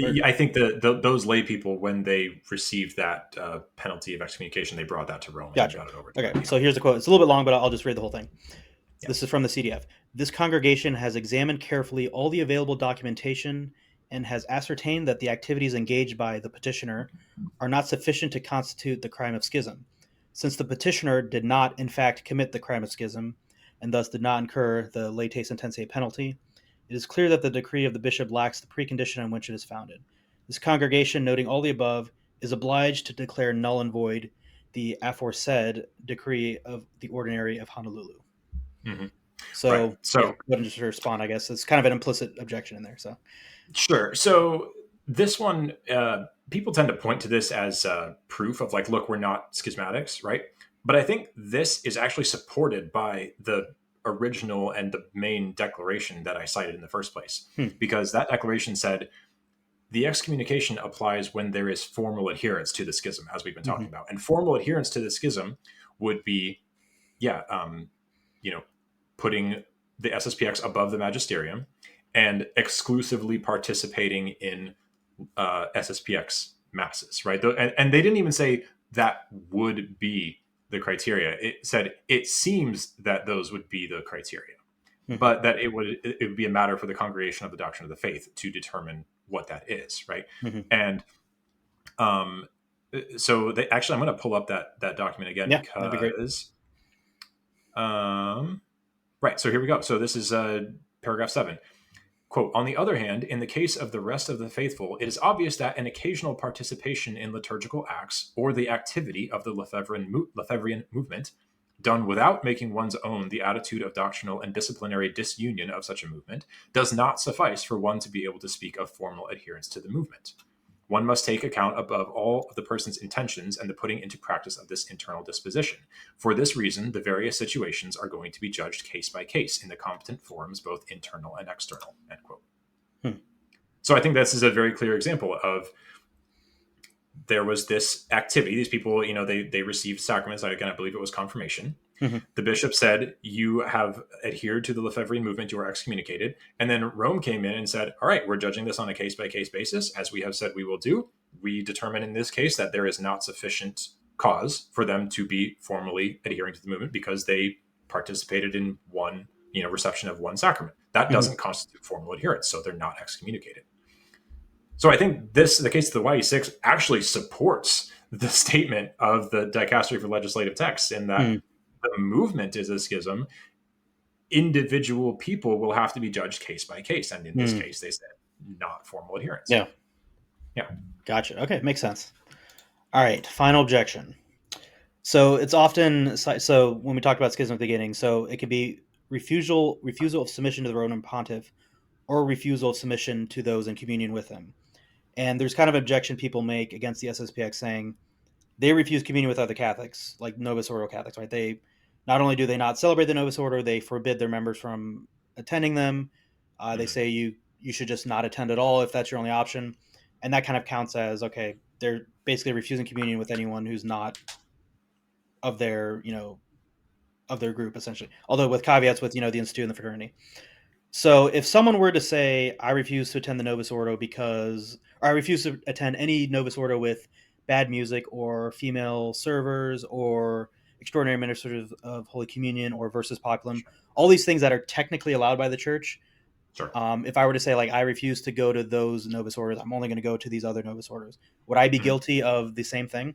Or I think those lay people, when they received that penalty of excommunication, they brought that to Rome and gotcha. got it overturned. Okay. Yeah, So here's the quote. It's a little bit long, but I'll just read the whole thing. yeah. This is from the CDF. This congregation has examined carefully all the available documentation and has ascertained that the activities engaged by the petitioner are not sufficient to constitute the crime of schism. Since the petitioner did not, in fact, commit the crime of schism and thus did not incur the late sententia penalty, it is clear that the decree of the bishop lacks the precondition on which it is founded. This congregation, noting all the above, is obliged to declare null and void the aforesaid decree of the ordinary of Honolulu. Hmm. Right. So yeah, So go ahead and just respond. I guess it's kind of an implicit objection in there. So sure. So this one, people tend to point to this as proof of like, look, we're not schismatics, right? But I think this is actually supported by the original and the main declaration that I cited in the first place, hmm. because that declaration said the excommunication applies when there is formal adherence to the schism, as we've been Hmm. talking about, and formal adherence to the schism would be, yeah, you know, putting the SSPX above the magisterium and exclusively participating in SSPX masses, right? And they didn't even say that would be the criteria. It said it seems that those would be the criteria, Mm-hmm. but that it would be a matter for the congregation of the doctrine of the faith to determine what that is, right? Mm-hmm. And um, so they actually, I'm going to pull up that document again Yeah, that'd be great. because right. So here we go. So this is paragraph 7. Quote, on the other hand, in the case of the rest of the faithful, it is obvious that an occasional participation in liturgical acts or the activity of the Lefebvrean movement, done without making one's own the attitude of doctrinal and disciplinary disunion of such a movement, does not suffice for one to be able to speak of formal adherence to the movement. One must take account above all of the person's intentions and the putting into practice of this internal disposition. For this reason, the various situations are going to be judged case by case in the competent forums, both internal and external. End quote. Hmm. So I think this is a very clear example of there was this activity. These people, they received sacraments. Again, I believe it was confirmation. Mm-hmm. The bishop said, you have adhered to the Lefebvrean movement, you are excommunicated. And then Rome came in and said, all right, we're judging this on a case by case basis, as we have said we will do. We determine in this case that there is not sufficient cause for them to be formally adhering to the movement because they participated in one, reception of one sacrament. That Mm-hmm. doesn't constitute formal adherence, so they're not excommunicated. So I think the case of the YE6 actually supports the statement of the Dicastery for Legislative Texts in that Mm-hmm. the movement is a schism. Individual people will have to be judged case by case. And in this Mm-hmm. case, they said not formal adherence. Yeah, Yeah. gotcha. Okay, makes sense. All right, final objection. So it's often so when we talked about schism at the beginning, so it could be refusal of submission to the Roman pontiff, or refusal of submission to those in communion with him. And there's kind of objection people make against the SSPX saying they refuse communion with other Catholics, like Novus Ordo Catholics, right? They not only do they not celebrate the Novus Ordo, they forbid their members from attending them. They Mm-hmm. say you should just not attend at all if that's your only option, and that kind of counts as okay. They're basically refusing communion with anyone who's not of their of their group essentially. Although with caveats with the institute and the fraternity. So if someone were to say, I refuse to attend the Novus Ordo because, or I refuse to attend any Novus Ordo with bad music or female servers or extraordinary ministers of Holy Communion or versus populum, Sure. all these things that are technically allowed by the church. Sure. If I were to say, like, I refuse to go to those Novus Orders, I'm only going to go to these other Novus Orders, would I be Mm-hmm. guilty of the same thing?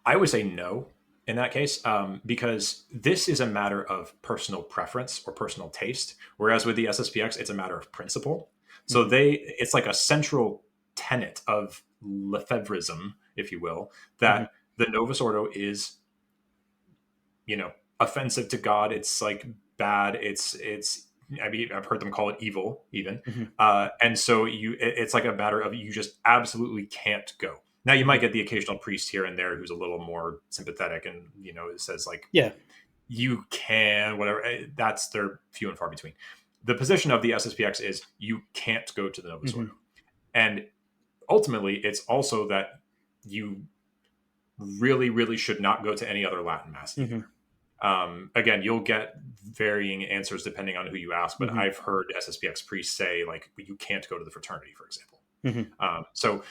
I would say no in that case, because this is a matter of personal preference or personal taste, whereas with the SSPX, it's a matter of principle. So Mm-hmm. it's like a central tenet of Lefebvrism, if you will, Mm-hmm. that the Novus Ordo is, offensive to God. It's like bad. I mean, I've heard them call it evil, even. Mm-hmm. And so it's like a matter of you just absolutely can't go. Now you Mm-hmm. might get the occasional priest here and there who's a little more sympathetic and it says like Yeah. you can whatever. That's they're few and far between. The position of the SSPX is you can't go to the Novus Mm-hmm. Ordo, and ultimately it's also that you really really should not go to any other Latin mass either. Mm-hmm. Again, you'll get varying answers depending on who you ask, but Mm-hmm. I've heard SSPX priests say like you can't go to the fraternity, for example. Mm-hmm. So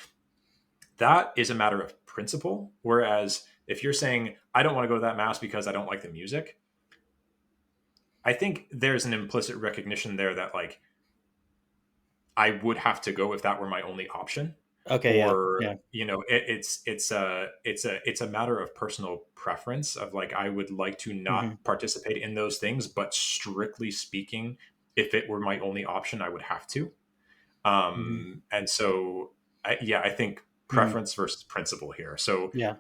that is a matter of principle. Whereas if you're saying I don't want to go to that mass because I don't like the music, I think there's an implicit recognition there that like I would have to go if that were my only option. Okay. Yeah. Or Yeah. it's a matter of personal preference of like I would like to Mm-hmm. not participate in those things, but strictly speaking, if it were my only option, I would have to. Mm-hmm. And so I think Mm-hmm. preference versus principle here. So Yeah.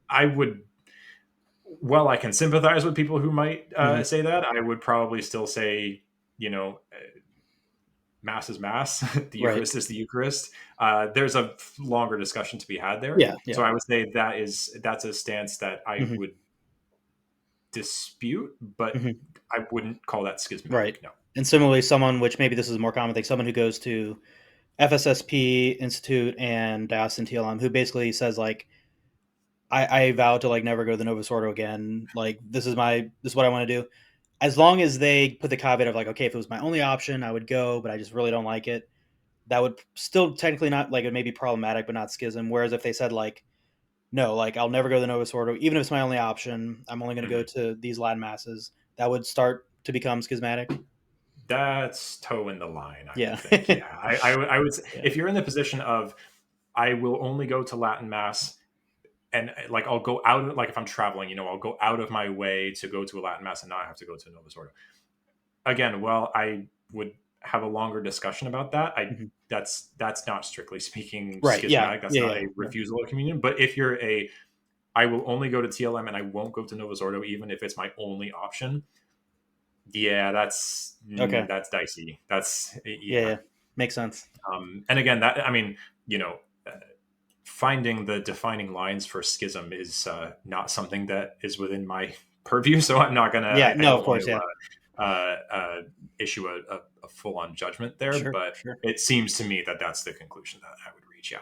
I would, well, I can sympathize with people who might Mm-hmm. say that. I would probably still say, mass is mass, the Right. Eucharist is the Eucharist. There's a longer discussion to be had there. Yeah. So Yeah. I would say that's a stance that I Mm-hmm. would dispute, but Mm-hmm. I wouldn't call that Right. schismatic. No. And similarly, someone, which maybe this is a more common thing, someone who goes to FSSP Institute and Diocesan TLM, who basically says like, I vow to like never go to the Novus Ordo again. Like this is what I want to do. As long as they put the caveat of like, okay, if it was my only option, I would go, but I just really don't like it. that would still technically not like it may be problematic, but not schism. Whereas if they said like, no, like I'll never go to the Novus Ordo, even if it's my only option, I'm only going to go Mhm. to these Latin masses, that would start to become schismatic. That's toeing the line, I would Yeah. think. Yeah, I would. Yeah. If you're in the position of I will only go to Latin mass, and like I'll go out, like if I'm traveling, I'll go out of my way to go to a Latin mass and not have to go to a Novus Ordo. Again, well, I would have a longer discussion about that. I Mhm. that's not strictly speaking Right. Yeah. schismatic. That's Yeah. not Yeah. a Yeah. refusal of communion. But if you're a I will only go to TLM and I won't go to Novus Ordo, even if it's my only option. Yeah, Okay. that's dicey. That's Yeah. yeah. Yeah. Makes sense. And again, that I mean, you know, uh, finding the defining lines for schism is not something that is within my purview. So I'm not gonna. Yeah. I No, of don't want course. to Yeah. issue a full on judgment there, Sure. but Sure. it seems to me that that's the conclusion that I would reach. Yeah.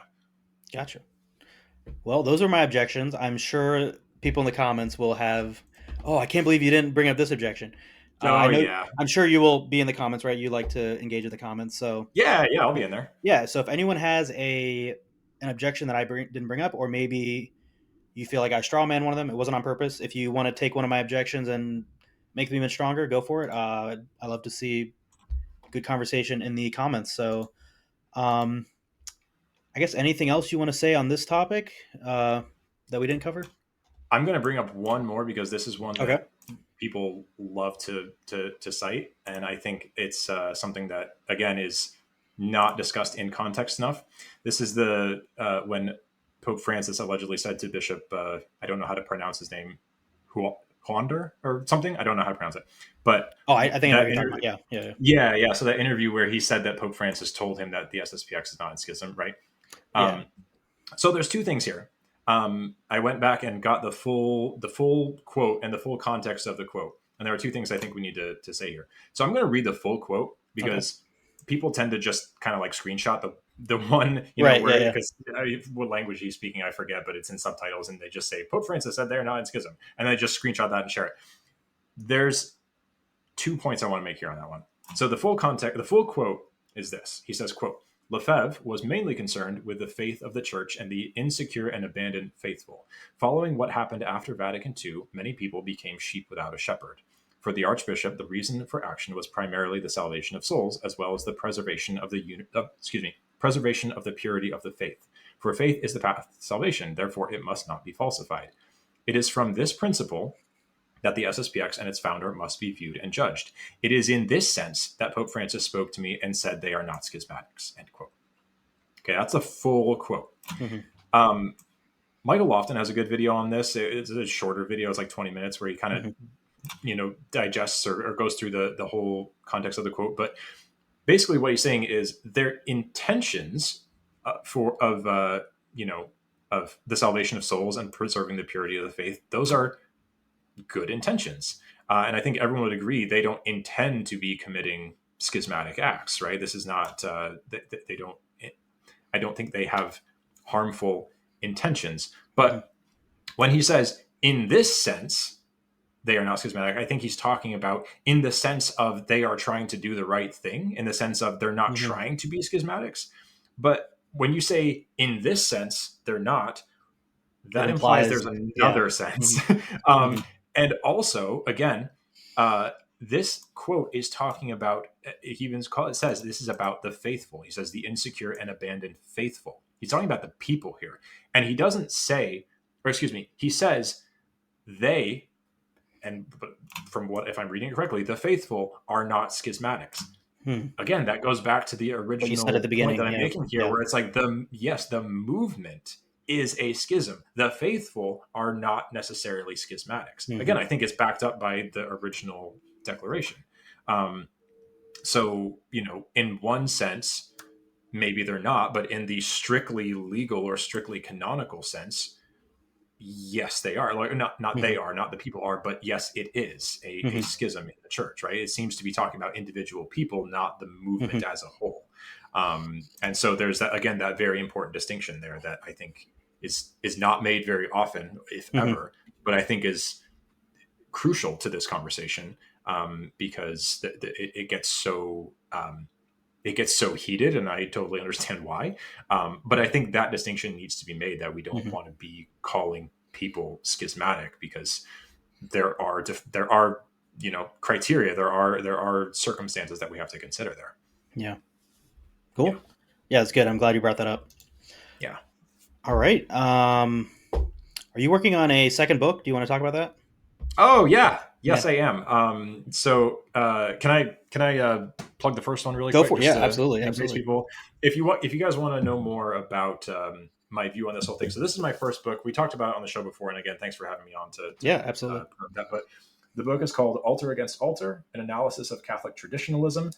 Gotcha. Well, those are my objections. I'm sure people in the comments will have, oh, I can't believe you didn't bring up this objection. I Oh know, yeah, I'm sure you will be in the comments, right? You like to engage in the comments. So, yeah. I'll be in there. yeah. So if anyone has an objection that didn't bring up, or maybe you feel like I straw man one of them, it wasn't on purpose. If you want to take one of my objections and make them even stronger, go for it. I love to see good conversation in the comments. So, um, I guess anything else you want to say on this topic that we didn't cover? I'm going to bring up one more because this is one Okay. that people love to cite, and I think it's something that again is not discussed in context enough. This is the when Pope Francis allegedly said to Bishop I don't know how to pronounce his name, Huander or something. I don't know how to pronounce it, but Oh, I think I know what that you're talking interview. about. Yeah, yeah, Yeah. So that interview where he said that Pope Francis told him that the SSPX is not in schism, right? yeah. Um, so there's two things here. I went back and got the full quote and the full context of the quote, and there are two things I think we need to say here. So I'm going to read the full quote Okay. because people tend to just kind of like screenshot the one Right. Yeah. where Yeah. because what language he's speaking I forget, but it's in subtitles and they just say Pope Francis said they're not in schism, and they just screenshot that and share it. There's 2 points I want to make here on that one. So the full context, the full quote is this. He says, quote, Lefebvre was mainly concerned with the faith of the church and the insecure and abandoned faithful. Following what happened after Vatican II, many people became sheep without a shepherd. For the archbishop, the reason for action was primarily the salvation of souls, as well as the preservation of preservation of the purity of the faith. For faith is the path to salvation, therefore it must not be falsified. It is from this principle that the SSPX and its founder must be viewed and judged. It is in this sense that Pope Francis spoke to me and said they are not schismatics, end quote. Okay, that's a full quote. Hmm. Um, Michael Lofton has a good video on this. It's a shorter video. It's like 20 minutes where he kind of, Hmm. digests or goes through the whole context of the quote. But basically what he's saying is their intentions for of, of the salvation of souls and preserving the purity of the faith, those are good intentions. And I think everyone would agree they don't intend to be committing schismatic acts, right? This is not, they don't, I don't think they have harmful intentions. Hmm. But when he says, in this sense, they are not schismatic, I think he's talking about in the sense of they are trying to do the right thing, in the sense of they're not Hmm. trying to be schismatics. But when you say in this sense, they're not, It that implies implies, there's yeah. another sense. Hmm. um, Hmm. and also, again, this quote is talking about, it says this is about the faithful. He says the insecure and abandoned faithful. He's talking about the people here. And he doesn't say, or excuse me, he says they, and but from what, if I'm reading it correctly, the faithful are not schismatics. Hmm. Again, that goes back to the What you said at original the point that beginning, I'm yeah, making here, yeah. where it's like the movement is a schism. The faithful are not necessarily schismatics. Again, Hmm. I think it's backed up by the original declaration. Um, so, in one sense, maybe they're not, but in the strictly legal or strictly canonical sense, yes, they are. Like, not they Hmm. are, not the people are, but yes, it is a Hmm. schism in the church, right? It seems to be talking about individual people, not the movement Hmm. as a whole. And so there's that, again, that very important distinction there that I think is not made very often, if Hmm. ever, but I think is crucial to this conversation, because it gets so it gets so heated, and I totally understand why. But I think that distinction needs to be made, that we don't Hmm. want to be calling people schismatic, because there are criteria, there are circumstances that we have to consider there. Yeah. Yeah, Cool. Yeah, it's good. I'm glad you brought that up. yeah. All right. Are you working on a second book? Do you want to talk about that? Oh yeah, Yeah. yes I am. So can I plug the first one really Go quick, for it. just Yeah, to, absolutely. in case Absolutely. people, if you guys want to know more about my view on this whole thing. So this is my first book. We talked about it on the show before, and again, thanks for having me on to Yeah, absolutely. promote that. But the book is called "Altar Against Altar: An Analysis of Catholic Traditionalism."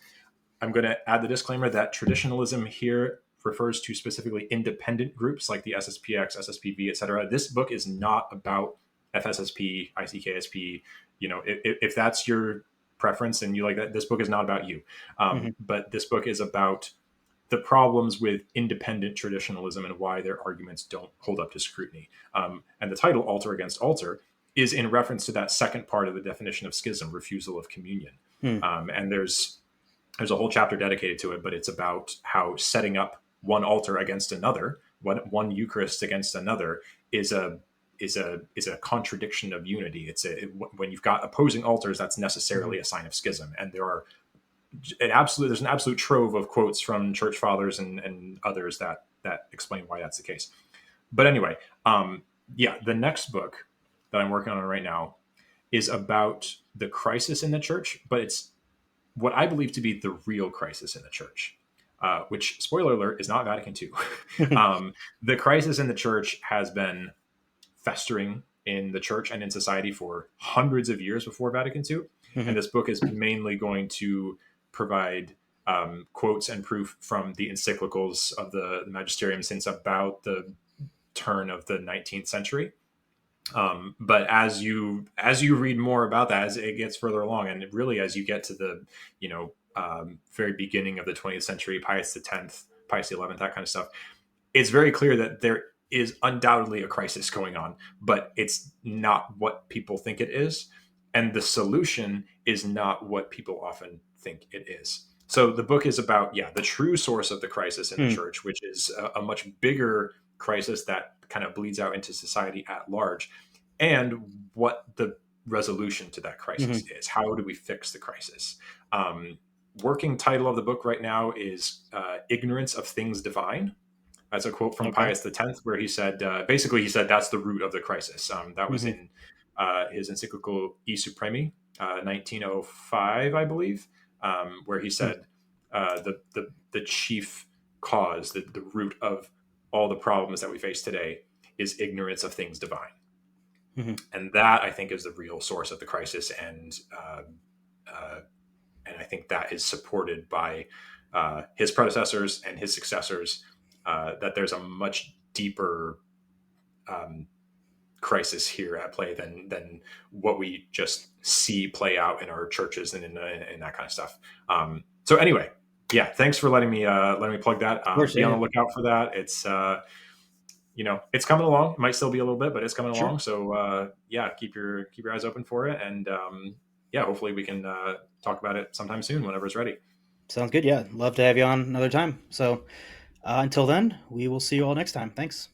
I'm going to add the disclaimer that traditionalism here refers to specifically independent groups like the SSPX, SSPB, etc. This book is not about FSSP, ICKSP. If that's your preference and you like that, this book is not about you. Hmm. But this book is about the problems with independent traditionalism and why their arguments don't hold up to scrutiny. And the title, Altar Against Altar, is in reference to that second part of the definition of schism, refusal of communion. Hmm. And there's a whole chapter dedicated to it, but it's about how setting up one altar against another, one Eucharist against another, is a contradiction of unity. When you've got opposing altars, that's Hmm. necessarily a sign of schism, and there's an absolute trove of quotes from church fathers and others that explain why that's the case. But anyway, yeah, the next book that I'm working on right now is about the crisis in the church, but it's what I believe to be the real crisis in the church, which, spoiler alert, is not Vatican II. The crisis in the church has been festering in the church and in society for hundreds of years before Vatican II. And Hmm. this book is mainly going to provide quotes and proof from the encyclicals of the magisterium since about the turn of the 19th century. But as you read more about that, as it gets further along, and really as you get to the very beginning of the 20th century, Pius X, Pius XI, that kind of stuff, it's very clear that there is undoubtedly a crisis going on, but it's not what people think it is, and the solution is not what people often think it is. So the book is about, yeah, the true source of the crisis in the Hmm. church, which is a much bigger crisis that kind of bleeds out into society at large, and what the resolution to that crisis Hmm. is. How do we fix the crisis? Um, Working title of the book right now is "Ignorance of Things Divine." That's a quote from Okay. Pius X, where he said, basically, he said that's the root of the crisis. That was Hmm. in his encyclical E Supremi, 1905, I believe, where he Hmm. said the chief cause, the root of all the problems that we face today is ignorance of things divine. Hmm. And that, I think, is the real source of the crisis. Uh, and I think that is supported by his predecessors and his successors. That there's a much deeper um, crisis here at play than what we just see play out in our churches and in that kind of stuff. So anyway, yeah, thanks for letting me plug that. Of course. Be on Yeah. the lookout for that. It's coming along. It might still be a little bit, but it's coming Sure. along. So yeah, keep your eyes open for it, and yeah, hopefully we can talk about it sometime soon, whenever it's ready. Sounds good. Yeah. Love to have you on another time. So until then, we will see you all next time. Thanks.